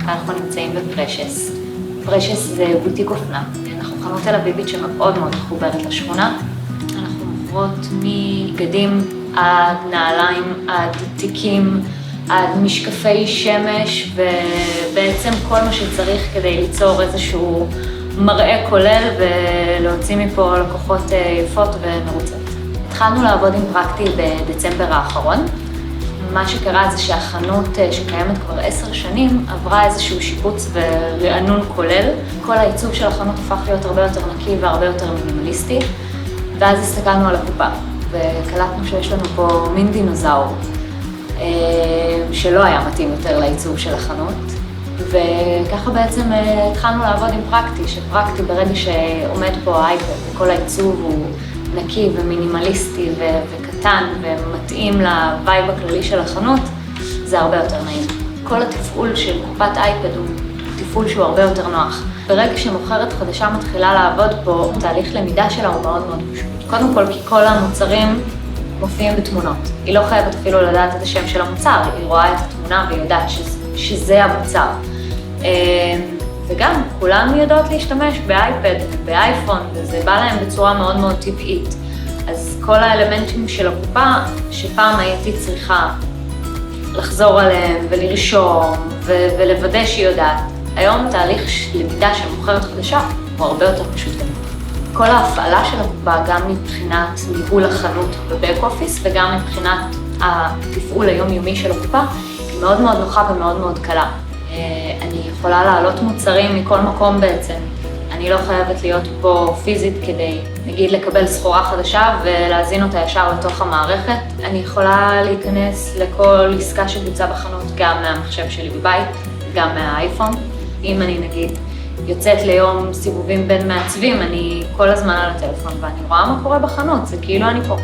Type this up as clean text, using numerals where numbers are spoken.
אנחנו נמצאים בפרשס. פרשס זה בוטיק אופנה. אנחנו חנות תל אביבית שמאוד מאוד מחוברת לשכונה. אנחנו מוכרות מבגדים עד נעליים, עד תיקים, עד משקפי שמש, ובעצם כל מה שצריך כדי ליצור איזשהו מראה כולל ולהוציא מפה לקוחות יפות ומרוצות. התחלנו לעבוד עם פרקטי בדצמבר האחרון. מה שקרה זה שהחנות שקיימת כבר 10 שנים עברה איזשהו שיפוץ ורענון כולל. כל העיצוב של החנות הפך להיות הרבה יותר נקי והרבה יותר מינימליסטי, ואז הסתכלנו על הקופה וקלטנו שיש לנו פה מין דינוזאור שלא היה מתאים יותר לעיצוב של החנות, וככה בעצם התחלנו לעבוד עם פרקטי, שפרקטי ברגע שעומד פה האייפד וכל העיצוב הוא נקי ומינימליסטי וקטן ומתאים לווייב הכללי של החנות, זה הרבה יותר נעים. כל התפעול של קופת אייפד הוא תפעול שהוא הרבה יותר נוח. ברגע שמוכרת חדשה מתחילה לעבוד פה, תהליך למידה שלה הוא מאוד מאוד פשוט. קודם כל כי כל המוצרים מופיעים בתמונות. היא לא חייבת אפילו לדעת את השם של המוצר, היא רואה את התמונה והיא יודעת שזה המוצר. וגם כולן יודעות להשתמש באייפד ובאייפון, וזה בא להם בצורה מאוד מאוד טבעית. אז כל האלמנטים של הקופה, שפעם הייתי צריכה לחזור עליהם ולרשום ולוודא שהיא יודעת, היום תהליך למידה של מוכרת חדשה הוא הרבה יותר פשוט גם. כל ההפעלה של הקופה, גם מבחינת ניהול החנות בבק אופיס וגם מבחינת התפעול היומיומי של הקופה, היא מאוד מאוד נוחה ומאוד מאוד קלה. אני יכולה להעלות מוצרים מכל מקום בעצם. אני לא חייבת להיות פה פיזית כדי, נגיד, לקבל סחורה חדשה ולהזין אותה ישר לתוך המערכת. אני יכולה להיכנס לכל עסקה שבוצעה בחנות גם מהמחשב שלי בבית, גם מהאייפון. אם אני נגיד יוצאת ליום סיבובים בין מעצבים, אני כל הזמן על הטלפון ואני רואה מה קורה בחנות, זה כאילו אני פה.